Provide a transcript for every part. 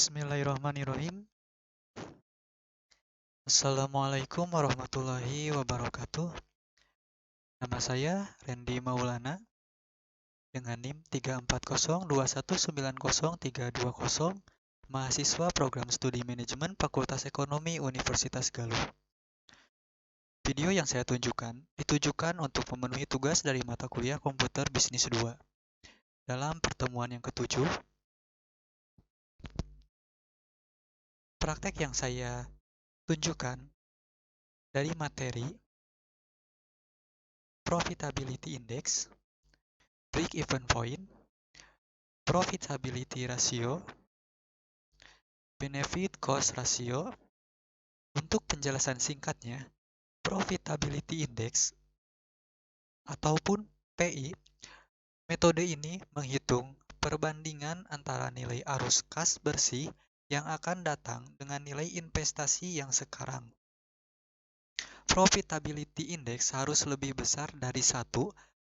Bismillahirrahmanirrahim. Assalamualaikum warahmatullahi wabarakatuh. Nama saya Randy Maulana dengan NIM 34021903220, mahasiswa Program Studi Manajemen Fakultas Ekonomi Universitas Galuh. Video yang saya tunjukkan ditujukan untuk memenuhi tugas dari mata kuliah Komputer Bisnis 2. Dalam pertemuan yang ketujuh, praktek yang saya tunjukkan dari materi Profitability Index, Break-even point, Profitability ratio, Benefit cost ratio. Untuk penjelasan singkatnya, Profitability Index ataupun PI, metode ini menghitung perbandingan antara nilai arus kas bersih yang akan datang dengan nilai investasi yang sekarang. Profitability Index harus lebih besar dari 1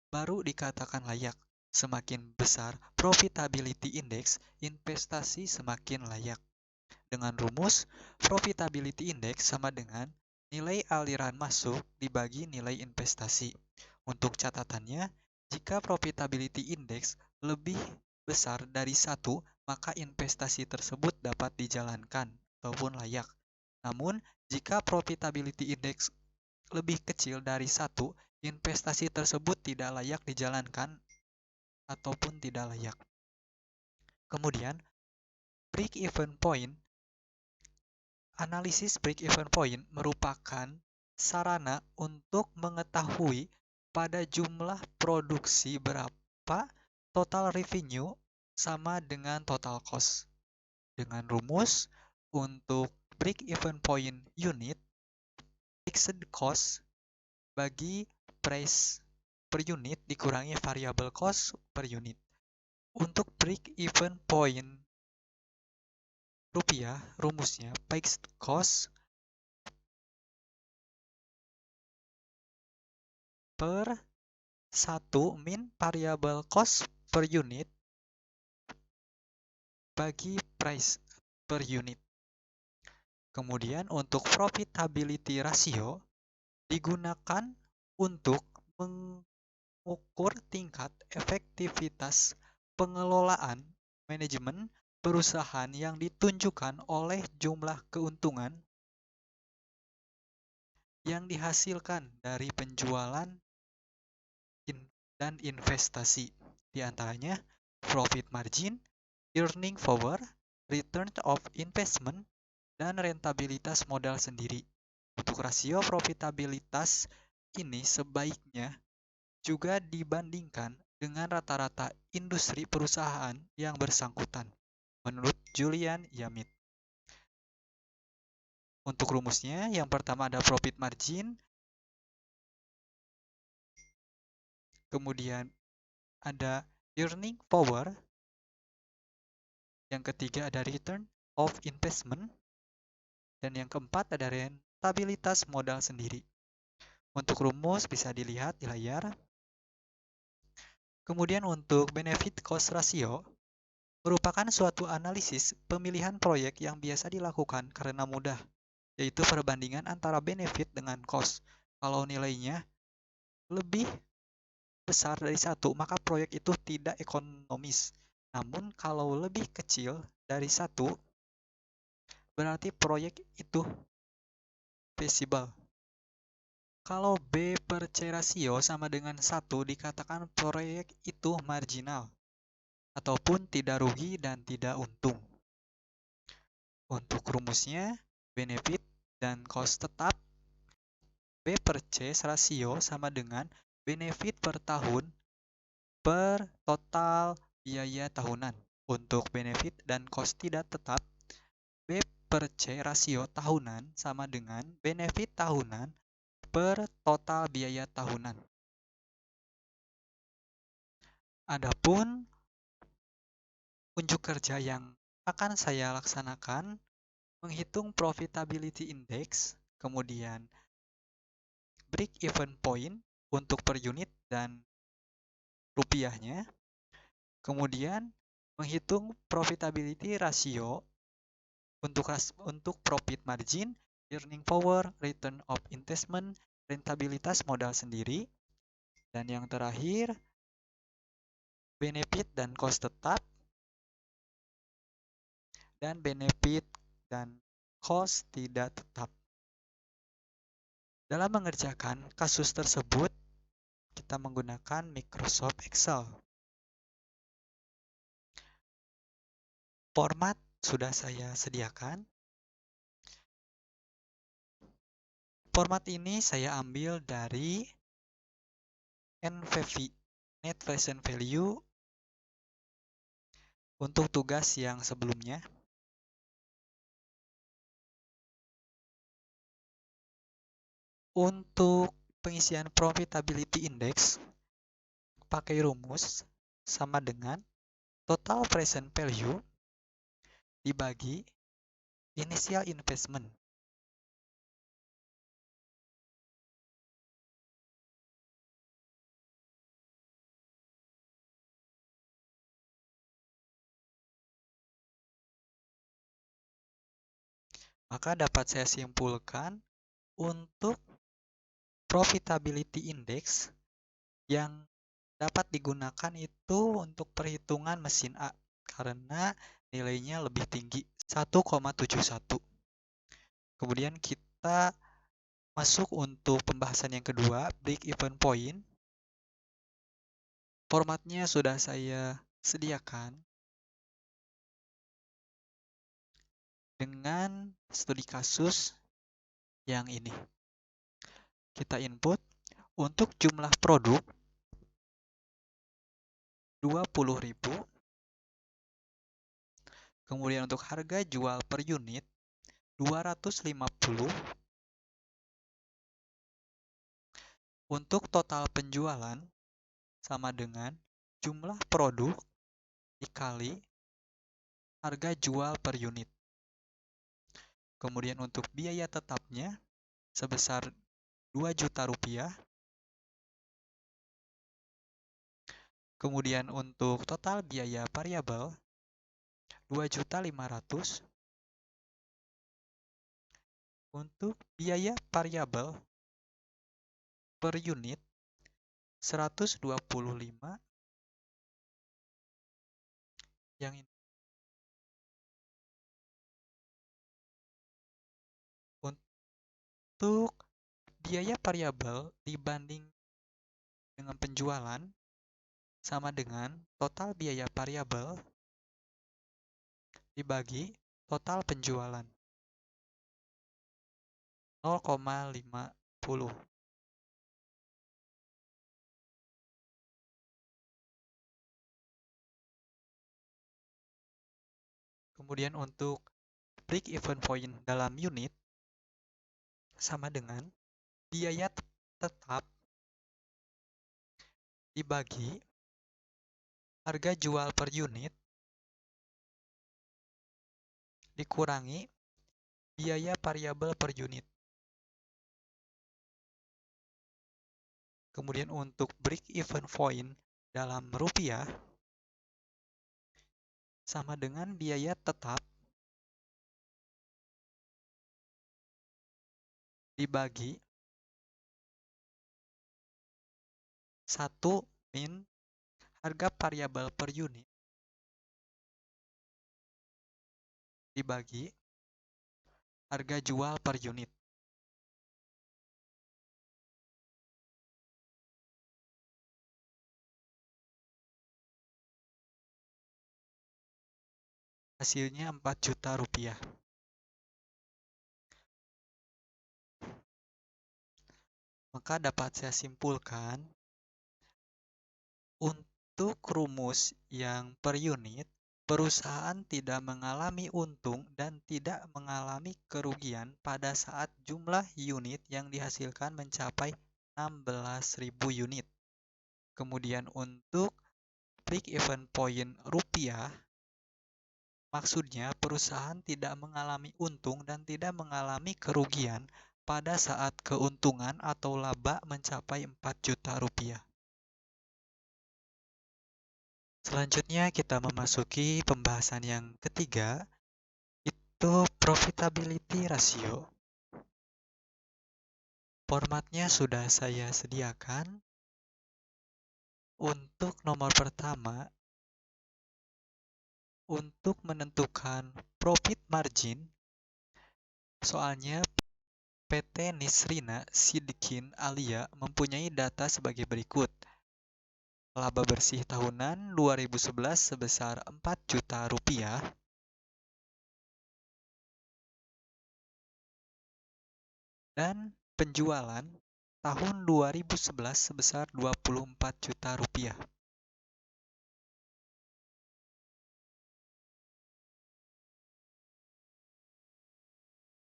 baru dikatakan layak. Semakin besar Profitability Index, investasi semakin layak. Dengan rumus, Profitability Index sama dengan nilai aliran masuk dibagi nilai investasi. Untuk catatannya, jika Profitability Index lebih besar dari 1, maka investasi tersebut dapat dijalankan ataupun layak. Namun, jika Profitability Index lebih kecil dari 1, investasi tersebut tidak layak dijalankan ataupun tidak layak. Kemudian, break-even point. Analisis break-even point merupakan sarana untuk mengetahui pada jumlah produksi berapa total revenue sama dengan total cost. Dengan rumus, untuk break-even point unit, fixed cost bagi price per unit dikurangi variable cost per unit. Untuk break-even point rupiah, rumusnya fixed cost per 1 min variable cost per unit bagi price per unit. Kemudian untuk profitability ratio digunakan untuk mengukur tingkat efektivitas pengelolaan manajemen perusahaan yang ditunjukkan oleh jumlah keuntungan yang dihasilkan dari penjualan dan investasi. Di antaranya profit margin, earning power, return of investment, dan rentabilitas modal sendiri. Untuk rasio profitabilitas ini sebaiknya juga dibandingkan dengan rata-rata industri perusahaan yang bersangkutan, menurut Julian Yamit. Untuk rumusnya, yang pertama ada profit margin, kemudian ada earning power, yang ketiga ada return of investment, dan yang keempat ada rentabilitas modal sendiri. Untuk rumus bisa dilihat di layar. Kemudian untuk benefit cost ratio merupakan suatu analisis pemilihan proyek yang biasa dilakukan karena mudah, yaitu perbandingan antara benefit dengan cost. Kalau nilainya lebih besar dari 1, maka proyek itu tidak ekonomis. Namun kalau lebih kecil dari 1, berarti proyek itu feasible. Kalau B per C rasio sama dengan 1, dikatakan proyek itu marginal, ataupun tidak rugi dan tidak untung. Untuk rumusnya, benefit dan cost tetap, B per C rasio sama dengan benefit per tahun per total biaya tahunan. Untuk benefit dan cost tidak tetap, B per C rasio tahunan sama dengan benefit tahunan per total biaya tahunan. Adapun unjuk kerja yang akan saya laksanakan menghitung profitability index, kemudian break-even point untuk per unit dan rupiahnya, kemudian menghitung profitability ratio Untuk profit margin, earning power, return of investment, rentabilitas modal sendiri, dan yang terakhir, benefit dan cost tetap, dan benefit dan cost tidak tetap. Dalam mengerjakan kasus tersebut, kita menggunakan Microsoft Excel. Format sudah saya sediakan. Format ini saya ambil dari NPV, Net Present Value, untuk tugas yang sebelumnya. Untuk pengisian Profitability Index, pakai rumus sama dengan total present value dibagi initial investment. Maka dapat saya simpulkan untuk Profitability Index yang dapat digunakan itu untuk perhitungan mesin A karena nilainya lebih tinggi, 1,71. Kemudian kita masuk untuk pembahasan yang kedua, break even point. Formatnya sudah saya sediakan dengan studi kasus yang ini. Kita input untuk jumlah produk 20.000, kemudian untuk harga jual per unit 250, untuk total penjualan sama dengan jumlah produk dikali harga jual per unit. Kemudian untuk biaya tetapnya sebesar 2 juta rupiah. Kemudian untuk total biaya variabel 2.500.000. Untuk biaya variabel per unit 125. Yang ini. Untuk biaya variabel dibanding dengan penjualan sama dengan total biaya variabel dibagi total penjualan 0,50. Kemudian untuk break even point dalam unit sama dengan biaya tetap dibagi harga jual per unit dikurangi biaya variabel per unit. Kemudian untuk break even point dalam rupiah sama dengan biaya tetap dibagi 1 min harga variabel per unit dibagi harga jual per unit. Hasilnya 4 juta rupiah. Maka dapat saya simpulkan untuk rumus yang per unit, perusahaan tidak mengalami untung dan tidak mengalami kerugian pada saat jumlah unit yang dihasilkan mencapai 16.000 unit. Kemudian untuk break even point rupiah, maksudnya perusahaan tidak mengalami untung dan tidak mengalami kerugian pada saat keuntungan atau laba mencapai 4 juta rupiah. Selanjutnya kita memasuki pembahasan yang ketiga, Untuk profitability ratio, formatnya sudah saya sediakan. Untuk nomor pertama, untuk menentukan profit margin, soalnya PT Nisrina Sidkin Alia mempunyai data sebagai berikut. Laba bersih tahunan 2011 sebesar 4 juta rupiah. Dan penjualan tahun 2011 sebesar 24 juta rupiah.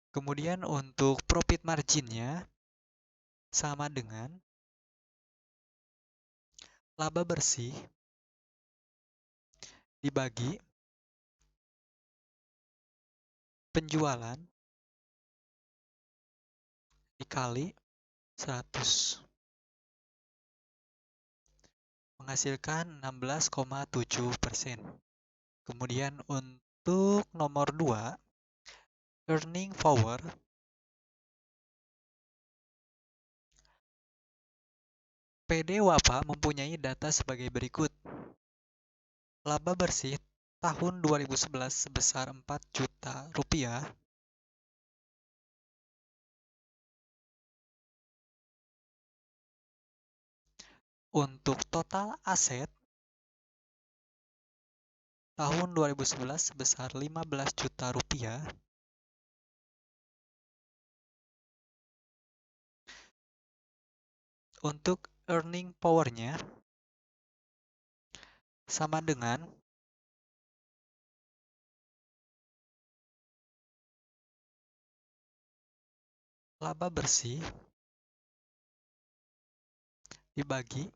Kemudian untuk profit marginnya sama dengan laba bersih dibagi penjualan dikali 100. Menghasilkan 16,7%. Kemudian untuk nomor 2, earning power, PD Wafa mempunyai data sebagai berikut. Laba bersih tahun 2011 sebesar 4 juta rupiah. Untuk total aset tahun 2011 sebesar 15 juta rupiah. Untuk earning power-nya sama dengan laba bersih dibagi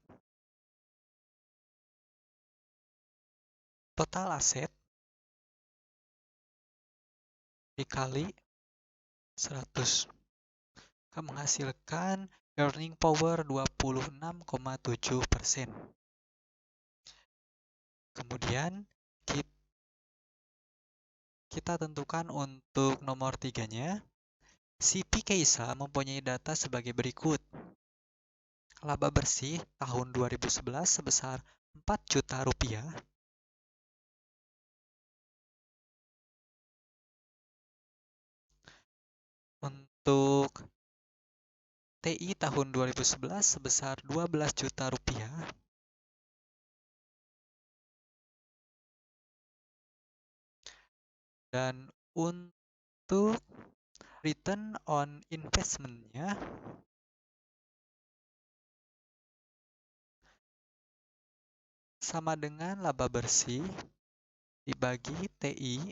total aset dikali 100. Akan menghasilkan earning power 26,7%. Kemudian kita tentukan untuk nomor 3-nya. CP Keisa mempunyai data sebagai berikut. Laba bersih tahun 2011 sebesar 4 juta rupiah. Untuk TI tahun 2011 sebesar 12 juta rupiah. Dan untuk return on investment-nya sama dengan laba bersih dibagi TI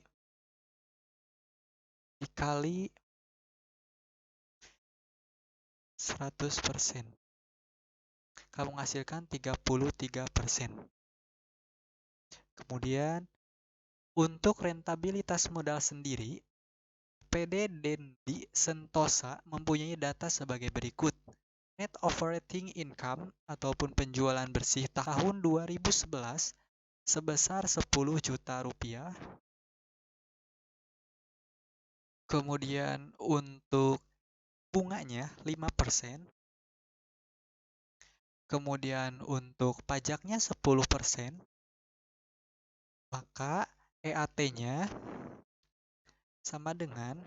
dikali 100%. Akan menghasilkan 33%. Kemudian untuk rentabilitas modal sendiri, PD Dendi Sentosa mempunyai data sebagai berikut. Net operating income ataupun penjualan bersih tahun 2011 sebesar 10 juta rupiah. Kemudian untuk bunganya 5%. Kemudian untuk pajaknya 10%. Maka EAT-nya sama dengan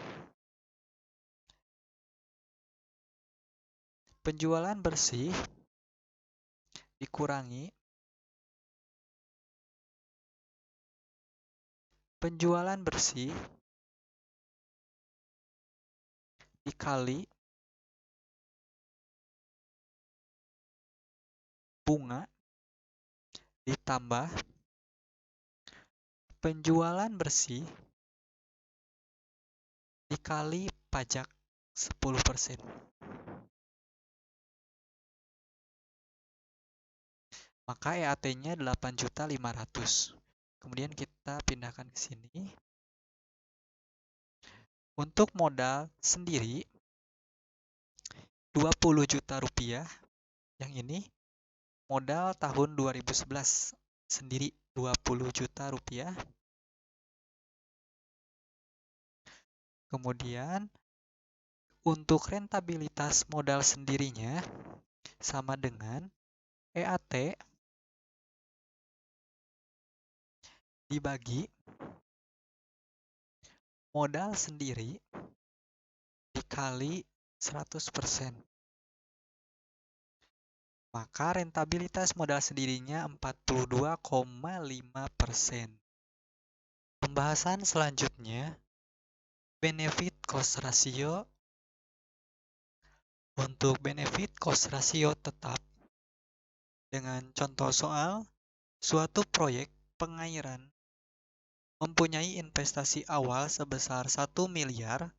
penjualan bersih dikurangi penjualan bersih dikali bunga ditambah penjualan bersih dikali pajak 10%. Maka EAT-nya 8.500.000. Kemudian kita pindahkan ke sini. Untuk modal sendiri 20 juta rupiah. Yang ini modal tahun 2011 sendiri 20 juta rupiah. Kemudian untuk rentabilitas modal sendirinya sama dengan EAT dibagi modal sendiri dikali 100%. Maka rentabilitas modal sendirinya 42,5%. Pembahasan selanjutnya, benefit cost ratio. Untuk benefit cost ratio tetap dengan contoh soal, suatu proyek pengairan mempunyai investasi awal sebesar 1 miliar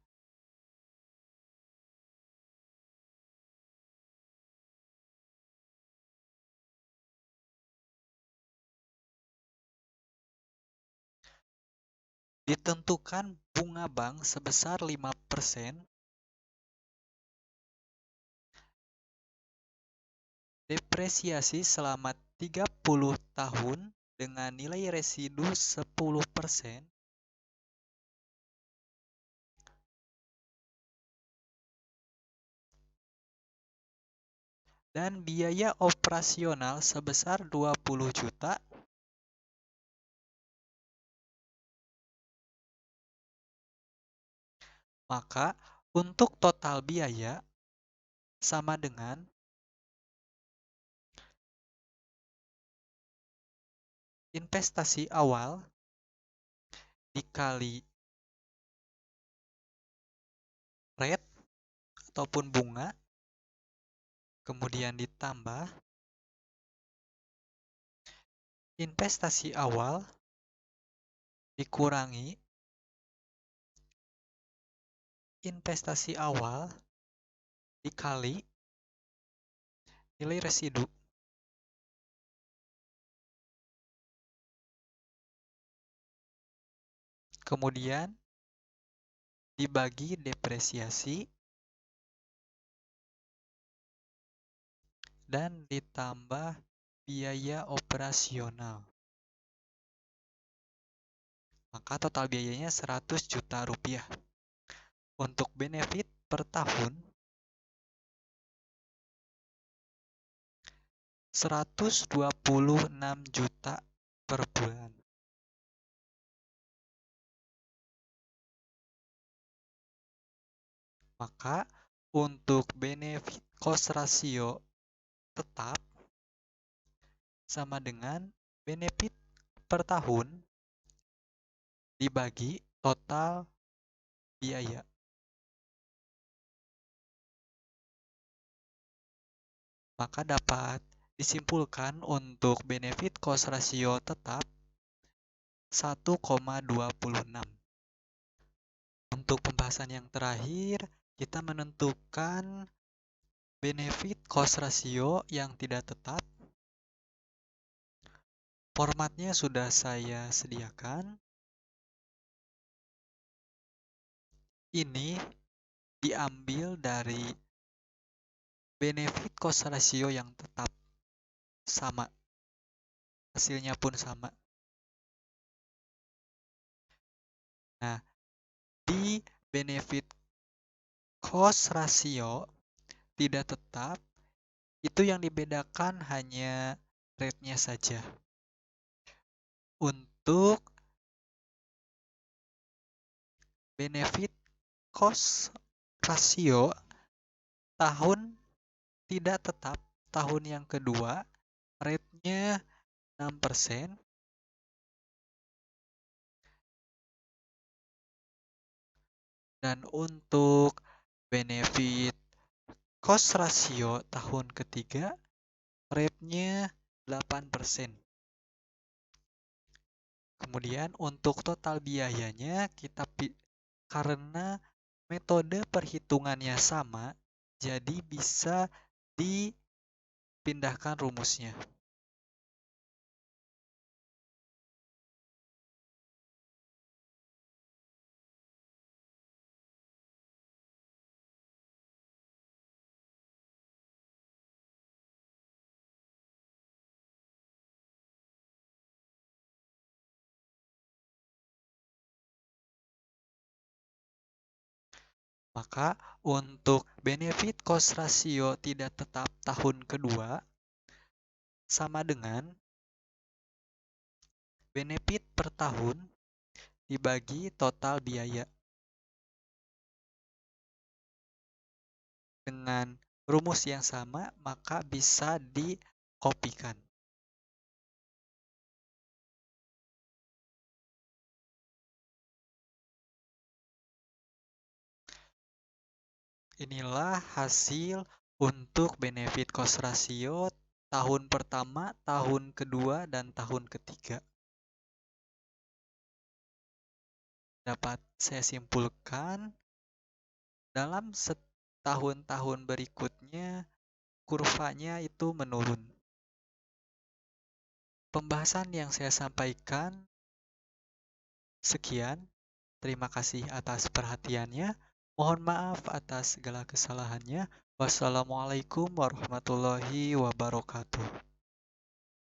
ditentukan bunga bank sebesar 5%, depresiasi selama 30 tahun dengan nilai residu 10%, dan biaya operasional sebesar 20 juta, maka untuk total biaya sama dengan investasi awal dikali rate ataupun bunga, kemudian ditambah investasi awal dikurangi investasi awal dikali nilai residu. Kemudian dibagi depresiasi dan ditambah biaya operasional. Maka total biayanya 100 juta rupiah. Untuk benefit per tahun 126 juta per bulan. Maka untuk benefit cost ratio tetap sama dengan benefit per tahun dibagi total biaya. Maka dapat disimpulkan untuk benefit cost ratio tetap 1,26. Untuk pembahasan yang terakhir, kita menentukan benefit cost ratio yang tidak tetap. Formatnya sudah saya sediakan. Ini diambil dari benefit cost ratio yang tetap sama. Hasilnya pun sama. Nah, di benefit cost ratio tidak tetap, itu yang dibedakan hanya rate-nya saja. Untuk benefit cost ratio tahun tidak tetap, tahun yang kedua rate-nya 6%. Dan untuk benefit cost ratio tahun ketiga rate-nya 8%. Kemudian untuk total biayanya karena metode perhitungannya sama, jadi bisa dipindahkan rumusnya. Maka untuk benefit cost ratio tidak tetap tahun kedua sama dengan benefit per tahun dibagi total biaya. Dengan rumus yang sama, maka bisa dikopikan. Inilah hasil untuk benefit cost ratio tahun pertama, tahun kedua, dan tahun ketiga. Dapat saya simpulkan, dalam setahun-tahun berikutnya, kurvanya itu menurun. Pembahasan yang saya sampaikan sekian. Terima kasih atas perhatiannya. Mohon maaf atas segala kesalahannya. Wassalamualaikum warahmatullahi wabarakatuh.